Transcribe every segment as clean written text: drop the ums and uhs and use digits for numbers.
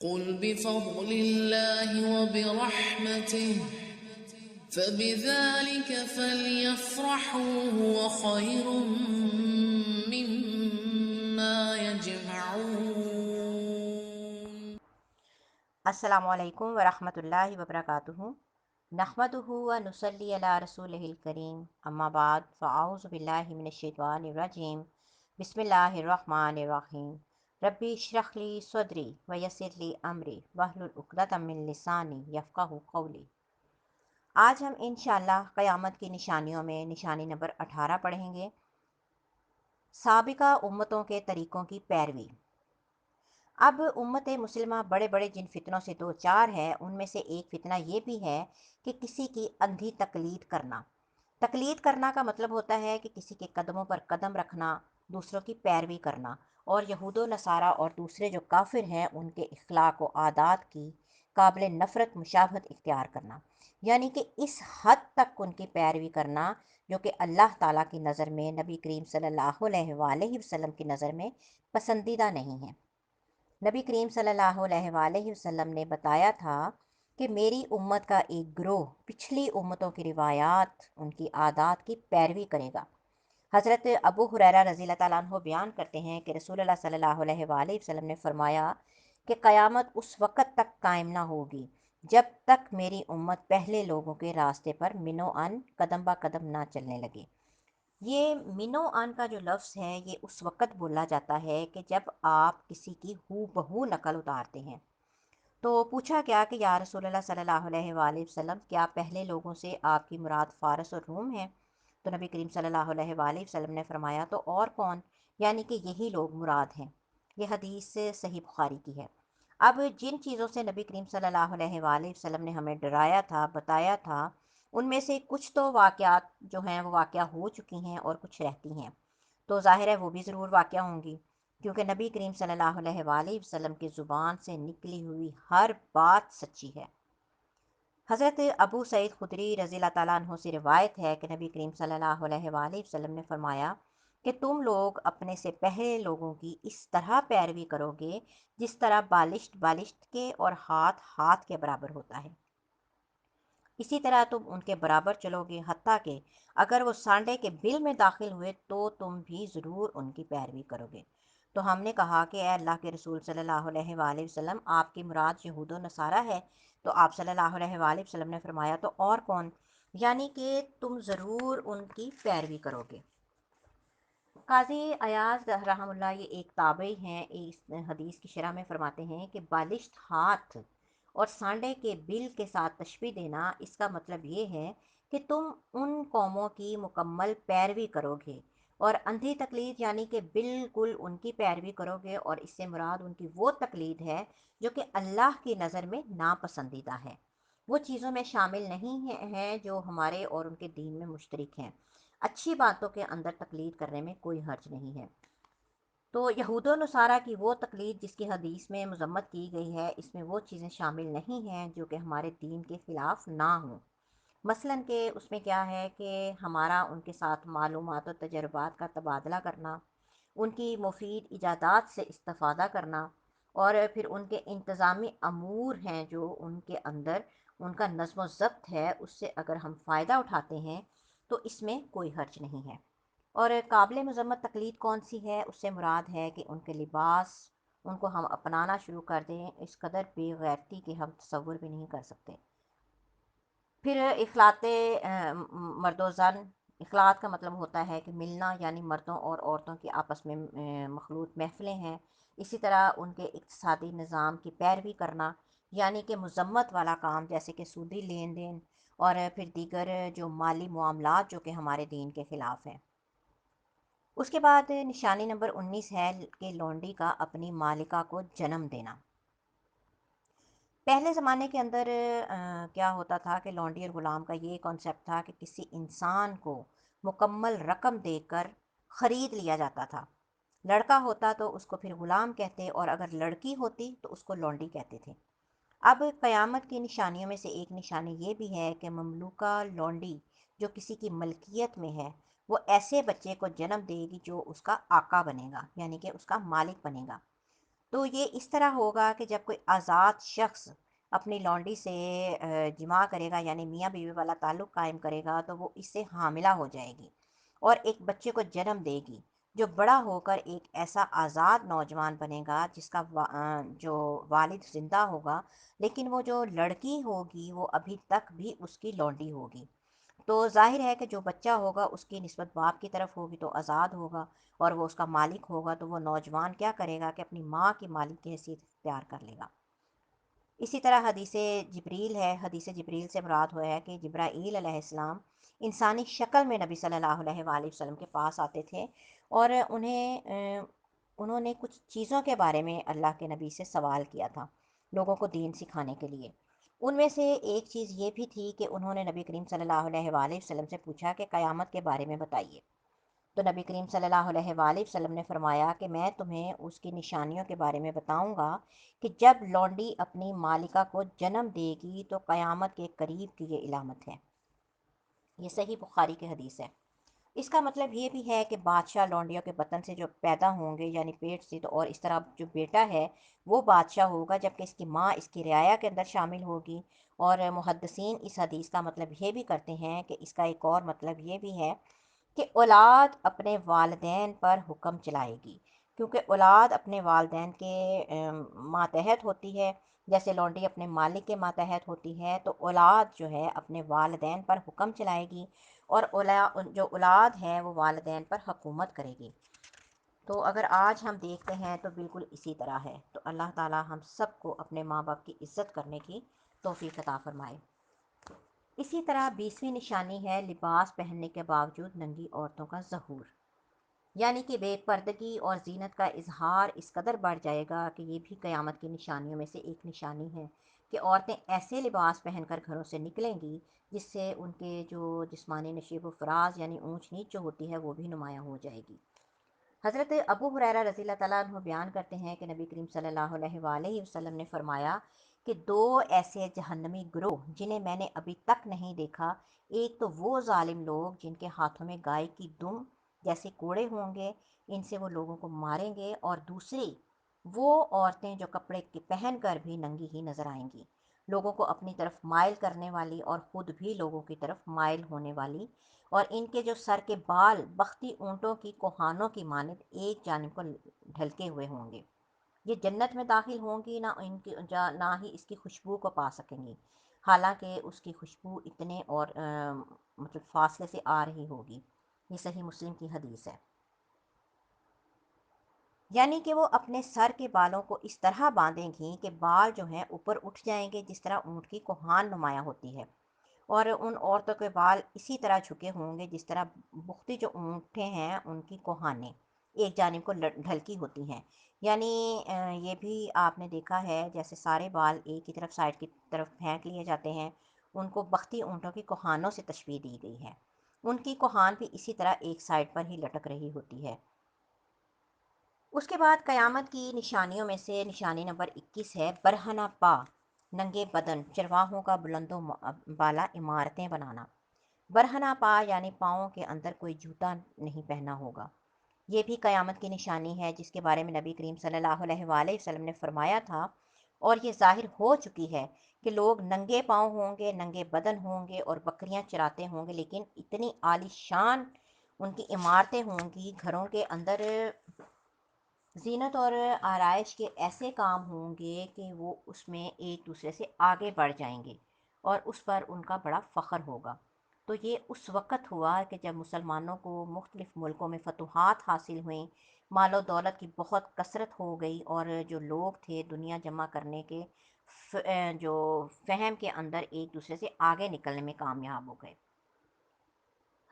قل بفضل الله وبرحمته فبذلك فليفرحوا هو خير مما يجمعون۔ السلام علیکم ورحمۃ اللہ وبرکاتہ۔ نحمدہ و نصلی علی رسولہ الکریم، اما بعد فاعوذ باللہ من الشیطان الرجیم، بسم اللہ الرحمن الرحیم۔ ربی اشرح لی صدری ویسر لی امری واحلل عقدۃ من لسانی یفقہوا قولی۔ آج ہم انشاءاللہ قیامت کی نشانیوں میں نشانی نمبر 18 پڑھیں گے، سابقہ امتوں کے طریقوں کی پیروی۔ اب امت مسلمہ بڑے بڑے جن فتنوں سے دو چار ہے، ان میں سے ایک فتنہ یہ بھی ہے کہ کسی کی اندھی تقلید کرنا۔ تقلید کرنا کا مطلب ہوتا ہے کہ کسی کے قدموں پر قدم رکھنا، دوسروں کی پیروی کرنا، اور یہود و نصارہ اور دوسرے جو کافر ہیں ان کے اخلاق و عادات کی قابل نفرت مشابہت اختیار کرنا، یعنی کہ اس حد تک ان کی پیروی کرنا جو کہ اللہ تعالیٰ کی نظر میں، نبی کریم صلی اللہ علیہ وآلہ وسلم کی نظر میں پسندیدہ نہیں ہے۔ نبی کریم صلی اللہ علیہ وآلہ وسلم نے بتایا تھا کہ میری امت کا ایک گروہ پچھلی امتوں کی روایات، ان کی عادات کی پیروی کرے گا۔ حضرت ابو ہریرہ رضی اللہ تعالیٰ عنہ بیان کرتے ہیں کہ رسول اللہ صلی اللہ علیہ وآلہ وسلم نے فرمایا کہ قیامت اس وقت تک قائم نہ ہوگی جب تک میری امت پہلے لوگوں کے راستے پر منو ان قدم با قدم نہ چلنے لگے۔ یہ منو آن کا جو لفظ ہے یہ اس وقت بولا جاتا ہے کہ جب آپ کسی کی ہو بہو نقل اتارتے ہیں۔ تو پوچھا گیا کہ یا رسول اللہ صلی اللہ علیہ وآلہ وسلم، کیا پہلے لوگوں سے آپ کی مراد فارس اور روم ہیں؟ تو نبی کریم صلی اللہ علیہ وآلہ وسلم نے فرمایا تو اور کون، یعنی کہ یہی لوگ مراد ہیں۔ یہ حدیث صحیح بخاری کی ہے۔ اب جن چیزوں سے نبی کریم صلی اللہ علیہ وآلہ وسلم نے ہمیں ڈرایا تھا، بتایا تھا، ان میں سے کچھ تو واقعات جو ہیں وہ واقعہ ہو چکی ہیں اور کچھ رہتی ہیں، تو ظاہر ہے وہ بھی ضرور واقعہ ہوں گی، کیونکہ نبی کریم صلی اللہ علیہ وآلہ وسلم کی زبان سے نکلی ہوئی ہر بات سچی ہے۔ حضرت ابو سعید خدری رضی اللہ تعالیٰ عنہ سے روایت ہے کہ نبی کریم صلی اللہ علیہ وآلہ وسلم نے فرمایا کہ تم لوگ اپنے سے پہلے لوگوں کی اس طرح پیروی کرو گے جس طرح بالشت بالشت کے اور ہاتھ ہاتھ کے برابر ہوتا ہے، اسی طرح تم ان کے برابر چلو گے، حتیٰ کہ اگر وہ سانڈے کے بل میں داخل ہوئے تو تم بھی ضرور ان کی پیروی کرو گے۔ تو ہم نے کہا کہ اے اللہ کے رسول صلی اللہ علیہ وآلہ وسلم، آپ کی مراد یہود و نصارہ ہے؟ تو آپ صلی اللہ علیہ وآلہ وسلم نے فرمایا تو اور کون، یعنی کہ تم ضرور ان کی پیروی کرو گے۔ قاضی ایاز رحم اللہ یہ ایک تابعی ہیں، اس حدیث کی شرح میں فرماتے ہیں کہ بالشت ہاتھ اور سانڈے کے بل کے ساتھ تشبیہ دینا، اس کا مطلب یہ ہے کہ تم ان قوموں کی مکمل پیروی کرو گے، اور اندھی تقلید یعنی کہ بالکل ان کی پیروی کرو گے، اور اس سے مراد ان کی وہ تقلید ہے جو کہ اللہ کی نظر میں ناپسندیدہ ہے، وہ چیزوں میں شامل نہیں ہیں جو ہمارے اور ان کے دین میں مشترک ہیں۔ اچھی باتوں کے اندر تقلید کرنے میں کوئی حرج نہیں ہے۔ تو یہود و نصارہ کی وہ تقلید جس کی حدیث میں مذمت کی گئی ہے، اس میں وہ چیزیں شامل نہیں ہیں جو کہ ہمارے دین کے خلاف نہ ہوں۔ مثلاً کہ اس میں کیا ہے کہ ہمارا ان کے ساتھ معلومات و تجربات کا تبادلہ کرنا، ان کی مفید ایجادات سے استفادہ کرنا، اور پھر ان کے انتظامی امور ہیں جو ان کے اندر ان کا نظم و ضبط ہے، اس سے اگر ہم فائدہ اٹھاتے ہیں تو اس میں کوئی حرج نہیں ہے۔ اور قابل مذمت تقلید کون سی ہے؟ اس سے مراد ہے کہ ان کے لباس، ان کو ہم اپنانا شروع کر دیں اس قدر بے غیرتی کہ ہم تصور بھی نہیں کر سکتے۔ پھر اخلاط مرد و زن، اخلاط کا مطلب ہوتا ہے کہ ملنا، یعنی مردوں اور عورتوں کی آپس میں مخلوط محفلیں ہیں۔ اسی طرح ان کے اقتصادی نظام کی پیروی کرنا، یعنی کہ مذمت والا کام جیسے کہ سودی لین دین، اور پھر دیگر جو مالی معاملات جو کہ ہمارے دین کے خلاف ہیں۔ اس کے بعد نشانی نمبر 19 ہے کہ لونڈی کا اپنی مالکہ کو جنم دینا۔ پہلے زمانے کے اندر کیا ہوتا تھا کہ لونڈی اور غلام کا یہ کانسیپٹ تھا کہ کسی انسان کو مکمل رقم دے کر خرید لیا جاتا تھا۔ لڑکا ہوتا تو اس کو پھر غلام کہتے، اور اگر لڑکی ہوتی تو اس کو لونڈی کہتے تھے۔ اب قیامت کی نشانیوں میں سے ایک نشانی یہ بھی ہے کہ مملوکہ لونڈی جو کسی کی ملکیت میں ہے، وہ ایسے بچے کو جنم دے گی جو اس کا آقا بنے گا، یعنی کہ اس کا مالک بنے گا۔ تو یہ اس طرح ہوگا کہ جب کوئی آزاد شخص اپنی لونڈی سے جمع کرے گا، یعنی میاں بیوی والا تعلق قائم کرے گا، تو وہ اس سے حاملہ ہو جائے گی اور ایک بچے کو جنم دے گی، جو بڑا ہو کر ایک ایسا آزاد نوجوان بنے گا جس کا جو والد زندہ ہوگا، لیکن وہ جو لڑکی ہوگی وہ ابھی تک بھی اس کی لونڈی ہوگی۔ تو ظاہر ہے کہ جو بچہ ہوگا اس کی نسبت باپ کی طرف ہوگی، تو آزاد ہوگا اور وہ اس کا مالک ہوگا، تو وہ نوجوان کیا کرے گا کہ اپنی ماں کی مالک کی حیثیت اختیار کر لے گا۔ اسی طرح حدیث جبریل ہے، حدیث جبریل سے مراد ہوا ہے کہ جبرائیل علیہ السلام انسانی شکل میں نبی صلی اللہ علیہ وآلہ وسلم کے پاس آتے تھے، اور انہوں نے کچھ چیزوں کے بارے میں اللہ کے نبی سے سوال کیا تھا لوگوں کو دین سکھانے کے لیے۔ ان میں سے ایک چیز یہ بھی تھی کہ انہوں نے نبی کریم صلی اللہ علیہ وآلہ وسلم سے پوچھا کہ قیامت کے بارے میں بتائیے۔ تو نبی کریم صلی اللہ علیہ وآلہ وسلم نے فرمایا کہ میں تمہیں اس کی نشانیوں کے بارے میں بتاؤں گا کہ جب لونڈی اپنی مالکہ کو جنم دے گی تو قیامت کے قریب کی یہ علامت ہے۔ یہ صحیح بخاری کی حدیث ہے۔ اس کا مطلب یہ بھی ہے کہ بادشاہ لونڈیوں کے بطن سے جو پیدا ہوں گے، یعنی پیٹ سے، تو اور اس طرح جو بیٹا ہے وہ بادشاہ ہوگا، جبکہ اس کی ماں اس کی رعایا کے اندر شامل ہوگی۔ اور محدثین اس حدیث کا مطلب یہ بھی کرتے ہیں کہ اس کا ایک اور مطلب یہ بھی ہے کہ اولاد اپنے والدین پر حکم چلائے گی، کیونکہ اولاد اپنے والدین کے ماتحت ہوتی ہے، جیسے لونڈی اپنے مالک کے ماتحت ہوتی ہے، تو اولاد جو ہے اپنے والدین پر حکم چلائے گی، اور جو اولاد ہے وہ والدین پر حکومت کرے گی۔ تو اگر آج ہم دیکھتے ہیں تو بالکل اسی طرح ہے۔ تو اللہ تعالی ہم سب کو اپنے ماں باپ کی عزت کرنے کی توفیق عطا فرمائے۔ اسی طرح 20ویں نشانی ہے لباس پہننے کے باوجود ننگی عورتوں کا ظہور، یعنی کہ بے پردگی اور زینت کا اظہار اس قدر بڑھ جائے گا کہ یہ بھی قیامت کی نشانیوں میں سے ایک نشانی ہے کہ عورتیں ایسے لباس پہن کر گھروں سے نکلیں گی جس سے ان کے جو جسمانی نشیب و فراز یعنی اونچ نیچ جو ہوتی ہے وہ بھی نمایاں ہو جائے گی۔ حضرت ابو ہریرہ رضی اللہ تعالیٰ عنہ بیان کرتے ہیں کہ نبی کریم صلی اللہ علیہ وآلہ وسلم نے فرمایا کہ دو ایسے جہنمی گروہ جنہیں میں نے ابھی تک نہیں دیکھا، ایک تو وہ ظالم لوگ جن کے ہاتھوں میں گائے کی دم جیسے کوڑے ہوں گے، ان سے وہ لوگوں کو ماریں گے، اور دوسری وہ عورتیں جو کپڑے کے پہن کر بھی ننگی ہی نظر آئیں گی، لوگوں کو اپنی طرف مائل کرنے والی اور خود بھی لوگوں کی طرف مائل ہونے والی، اور ان کے جو سر کے بال بختی اونٹوں کی کوہانوں کی مانند ایک جانب کو ڈھلکے ہوئے ہوں گے۔ یہ جنت میں داخل ہوں گی نہ ہی اس کی خوشبو کو پا سکیں گی، حالانکہ اس کی خوشبو اتنے اور مطلب فاصلے سے آ رہی ہوگی۔ یہ صحیح مسلم کی حدیث ہے۔ یعنی کہ وہ اپنے سر کے بالوں کو اس طرح باندھیں گی کہ بال جو ہیں اوپر اٹھ جائیں گے، جس طرح اونٹ کی کوہان نمایاں ہوتی ہے، اور ان عورتوں کے بال اسی طرح جھکے ہوں گے جس طرح بختی جو اونٹیں ہیں ان کی کوہانیں ایک جانب کو ڈھلکی ہوتی ہیں۔ یعنی یہ بھی آپ نے دیکھا ہے جیسے سارے بال ایک ہی طرف سائڈ کی طرف پھینک لیے جاتے ہیں، ان کو بختی اونٹوں کی کوہانوں سے تشبیہ دی گئی ہے۔ ان کی کوہان بھی اسی طرح ایک سائڈ پر ہی لٹک رہی ہوتی ہے۔ اس کے بعد قیامت کی نشانیوں میں سے نشانی نمبر 21 ہے برہنہ پا، ننگے بدن، چرواہوں کا بلند و بالا عمارتیں بنانا۔ برہنہ پا یعنی پاؤں کے اندر کوئی جوتا نہیں پہنا ہوگا۔ یہ بھی قیامت کی نشانی ہے جس کے بارے میں نبی کریم صلی اللہ علیہ وآلہ وسلم نے فرمایا تھا، اور یہ ظاہر ہو چکی ہے کہ لوگ ننگے پاؤں ہوں گے، ننگے بدن ہوں گے اور بکریاں چراتے ہوں گے، لیکن اتنی عالی شان ان کی عمارتیں ہوں گی، گھروں کے اندر زینت اور آرائش کے ایسے کام ہوں گے کہ وہ اس میں ایک دوسرے سے آگے بڑھ جائیں گے اور اس پر ان کا بڑا فخر ہوگا۔ تو یہ اس وقت ہوا کہ جب مسلمانوں کو مختلف ملکوں میں فتوحات حاصل ہوئیں، مال و دولت کی بہت کثرت ہو گئی، اور جو لوگ تھے دنیا جمع کرنے کے جو فہم کے اندر ایک دوسرے سے آگے نکلنے میں کامیاب ہو گئے۔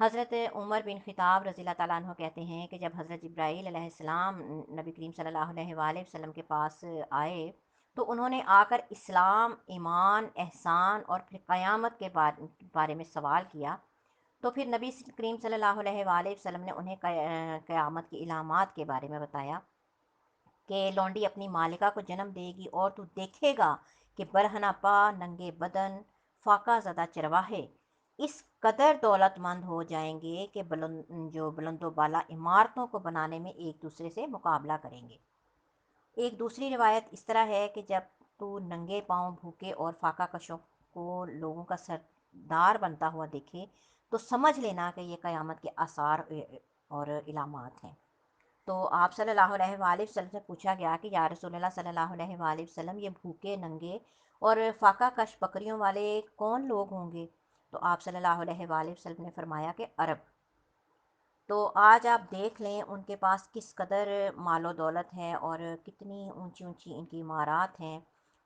حضرت عمر بن خطاب رضی اللہ تعالیٰ عنہ کہتے ہیں کہ جب حضرت جبرائیل علیہ السلام نبی کریم صلی اللہ علیہ وآلہ وسلم کے پاس آئے تو انہوں نے آ کر اسلام، ایمان، احسان اور پھر قیامت کے بارے میں سوال کیا، تو پھر نبی کریم صلی اللہ علیہ وآلہ وسلم نے انہیں قیامت کی علامات کے بارے میں بتایا کہ لونڈی اپنی مالکہ کو جنم دے گی اور تو دیکھے گا کہ برہنہ پا، ننگے بدن، فاقہ زدہ چرواہے اس قدر دولت مند ہو جائیں گے کہ بلند و بالا عمارتوں کو بنانے میں ایک دوسرے سے مقابلہ کریں گے۔ ایک دوسری روایت اس طرح ہے کہ جب تو ننگے پاؤں بھوکے اور فاقہ کشوں کو لوگوں کا سردار بنتا ہوا دیکھے تو سمجھ لینا کہ یہ قیامت کے آثار اور علامات ہیں۔ تو آپ صلی اللہ علیہ وآلہ وسلم سے پوچھا گیا کہ یا رسول اللہ صلی اللہ علیہ وآلہ وسلم، یہ بھوکے ننگے اور فاقہ کش بکریوں والے کون لوگ ہوں گے؟ تو آپ صلی اللہ علیہ وآلہ وسلم نے فرمایا کہ عرب۔ تو آج آپ دیکھ لیں ان کے پاس کس قدر مال و دولت ہے اور کتنی اونچی اونچی ان کی عمارات ہیں،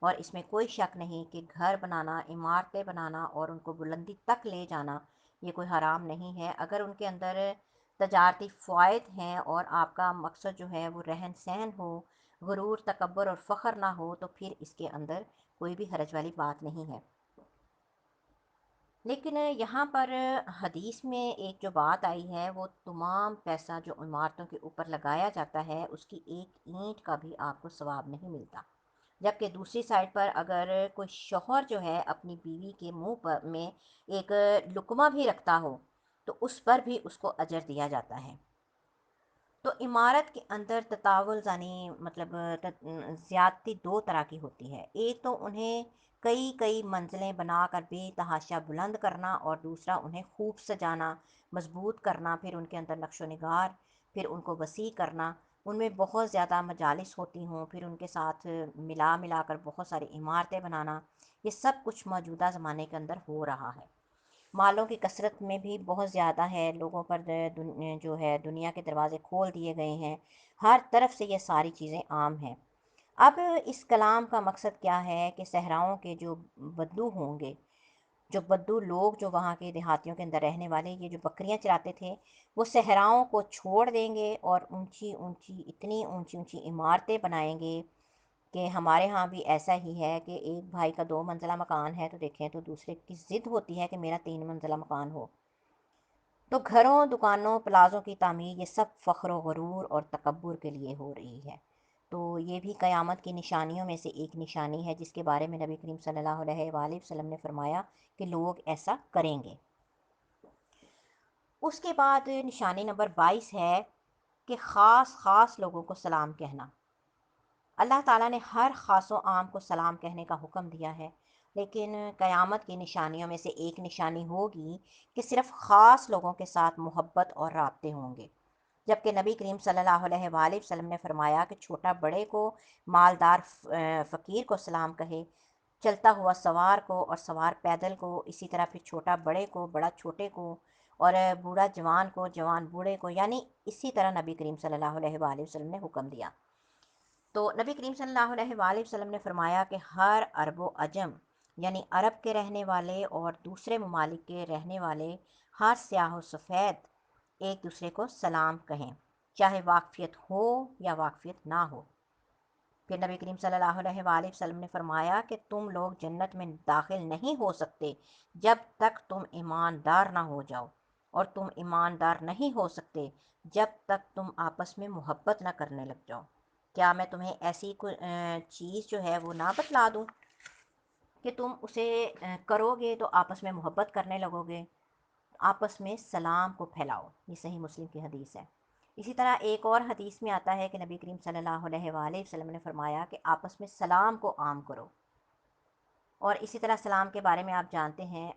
اور اس میں کوئی شک نہیں کہ گھر بنانا، عمارتیں بنانا اور ان کو بلندی تک لے جانا یہ کوئی حرام نہیں ہے، اگر ان کے اندر تجارتی فوائد ہیں اور آپ کا مقصد جو ہے وہ رہن سہن ہو، غرور، تکبر اور فخر نہ ہو، تو پھر اس کے اندر کوئی بھی حرج والی بات نہیں ہے۔ لیکن یہاں پر حدیث میں ایک جو بات آئی ہے، وہ تمام پیسہ جو عمارتوں کے اوپر لگایا جاتا ہے اس کی ایک اینٹ کا بھی آپ کو ثواب نہیں ملتا، جبکہ دوسری سائڈ پر اگر کوئی شوہر جو ہے اپنی بیوی کے منہ پر میں ایک لقمہ بھی رکھتا ہو تو اس پر بھی اس کو اجر دیا جاتا ہے۔ تو عمارت کے اندر تطاول یعنی مطلب زیادتی دو طرح کی ہوتی ہے، ایک تو انہیں کئی کئی منزلیں بنا کر بے تحاشا بلند کرنا، اور دوسرا انہیں خوب سجانا، مضبوط کرنا، پھر ان کے اندر نقش و نگار، پھر ان کو وسیع کرنا، ان میں بہت زیادہ مجالس ہوتی ہوں، پھر ان کے ساتھ ملا ملا کر بہت ساری عمارتیں بنانا، یہ سب کچھ موجودہ زمانے کے اندر ہو رہا ہے۔ مالوں کی کثرت میں بھی بہت زیادہ ہے، لوگوں پر جو ہے دنیا کے دروازے کھول دیے گئے ہیں، ہر طرف سے یہ ساری چیزیں عام ہیں۔ اب اس کلام کا مقصد کیا ہے کہ صحراؤں کے جو بدو ہوں گے، جو بدو لوگ جو وہاں کے دیہاتیوں کے اندر رہنے والے، یہ جو بکریاں چراتے تھے، وہ صحراؤں کو چھوڑ دیں گے اور اونچی اونچی، اتنی اونچی اونچی عمارتیں بنائیں گے کہ ہمارے ہاں بھی ایسا ہی ہے کہ ایک بھائی کا 2 منزلہ مکان ہے تو دیکھیں تو دوسرے کی ضد ہوتی ہے کہ میرا 3 منزلہ مکان ہو۔ تو گھروں، دکانوں، پلازوں کی تعمیر یہ سب فخر و غرور اور تکبر کے لیے ہو رہی ہے۔ تو یہ بھی قیامت کی نشانیوں میں سے ایک نشانی ہے جس کے بارے میں نبی کریم صلی اللہ علیہ وآلہ وسلم نے فرمایا کہ لوگ ایسا کریں گے۔ اس کے بعد نشانی نمبر 22 ہے کہ خاص خاص لوگوں کو سلام کہنا۔ اللہ تعالیٰ نے ہر خاص و عام کو سلام کہنے کا حکم دیا ہے، لیکن قیامت کی نشانیوں میں سے ایک نشانی ہوگی کہ صرف خاص لوگوں کے ساتھ محبت اور رابطے ہوں گے، جبکہ نبی کریم صلی اللہ علیہ وآلہ وسلم نے فرمایا کہ چھوٹا بڑے کو، مالدار فقیر کو سلام کہے، چلتا ہوا سوار کو اور سوار پیدل کو، اسی طرح پھر چھوٹا بڑے کو، بڑا چھوٹے کو، اور بوڑھا جوان کو، جوان بوڑھے کو، یعنی اسی طرح نبی کریم صلی اللہ علیہ وآلہ وسلم نے حکم دیا۔ تو نبی کریم صلی اللہ علیہ وآلہ وسلم نے فرمایا کہ ہر عرب و عجم، یعنی عرب کے رہنے والے اور دوسرے ممالک کے رہنے والے، ہر سیاہ و سفید ایک دوسرے کو سلام کہیں، چاہے واقفیت ہو یا واقفیت نہ ہو۔ پھر نبی کریم صلی اللہ علیہ وآلہ وسلم نے فرمایا کہ تم لوگ جنت میں داخل نہیں ہو سکتے جب تک تم ایماندار نہ ہو جاؤ، اور تم ایماندار نہیں ہو سکتے جب تک تم آپس میں محبت نہ کرنے لگ جاؤ۔ کیا میں تمہیں ایسی کوئی چیز جو ہے وہ نہ بتلا دوں کہ تم اسے کرو گے تو آپس میں محبت کرنے لگو گے؟ آپس میں سلام کو پھیلاؤ، یہ صحیح مسلم کی حدیث ہے۔ اسی طرح ایک اور حدیث میں آتا ہے کہ نبی کریم صلی اللہ علیہ وآلہ وسلم نے فرمایا کہ آپس میں سلام کو عام کرو، اور اسی طرح سلام کے بارے میں آپ جانتے ہیں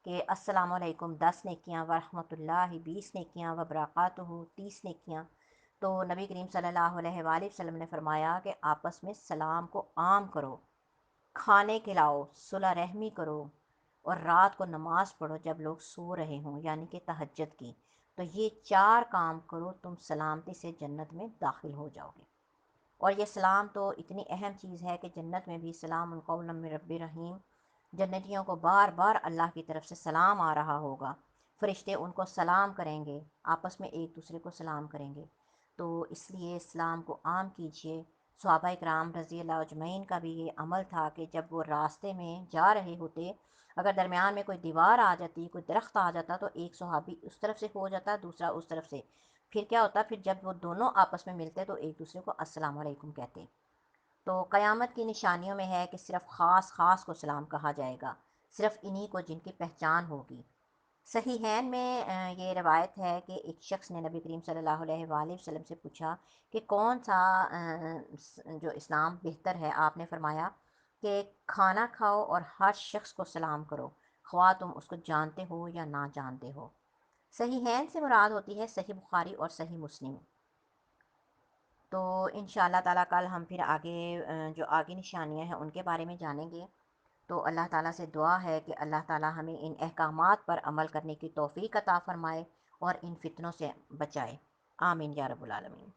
کہ السلام علیکم 10 نیکیاں، ورحمۃ اللہ 20 نیکیاں، وبرکاتہ 30 نیکیاں۔ تو نبی کریم صلی اللہ علیہ وآلہ وسلم نے فرمایا کہ آپس میں سلام کو عام کرو، کھانے کھلاؤ، صلح رحمی کرو، اور رات کو نماز پڑھو جب لوگ سو رہے ہوں، یعنی کہ تہجد کی۔ تو یہ 4 کام کرو، تم سلامتی سے جنت میں داخل ہو جاؤ گے۔ اور یہ سلام تو اتنی اہم چیز ہے کہ جنت میں بھی سلام قولا من رب رحیم، جنتیوں کو بار بار اللہ کی طرف سے سلام آ رہا ہوگا، فرشتے ان کو سلام کریں گے، آپس میں ایک دوسرے کو سلام کریں گے۔ تو اس لیے اسلام کو عام کیجیے۔ صحابہ کرام رضی اللہ اجمعین کا بھی یہ عمل تھا کہ جب وہ راستے میں جا رہے ہوتے، اگر درمیان میں کوئی دیوار آ جاتی، کوئی درخت آ جاتا، تو ایک صحابی اس طرف سے ہو جاتا، دوسرا اس طرف سے، پھر کیا ہوتا، پھر جب وہ دونوں آپس میں ملتے تو ایک دوسرے کو السلام علیکم کہتے۔ تو قیامت کی نشانیوں میں ہے کہ صرف خاص خاص کو سلام کہا جائے گا، صرف انہی کو جن کی پہچان ہوگی۔ صحیحین میں یہ روایت ہے کہ ایک شخص نے نبی کریم صلی اللہ علیہ وآلہ وسلم سے پوچھا کہ کون سا جو اسلام بہتر ہے. آپ نے فرمایا کہ کھانا کھاؤ اور ہر شخص کو سلام کرو، خواہ تم اس کو جانتے ہو یا نہ جانتے ہو. صحیحین سے مراد ہوتی ہے صحیح بخاری اور صحیح مسلم. تو ان شاء اللہ تعالیٰ کل ہم پھر آگے جو آگے نشانیاں ہیں ان کے بارے میں جانیں گے. تو اللہ تعالیٰ سے دعا ہے کہ اللہ تعالیٰ ہمیں ان احکامات پر عمل کرنے کی توفیق عطا فرمائے اور ان فتنوں سے بچائے. آمین یا رب العالمین.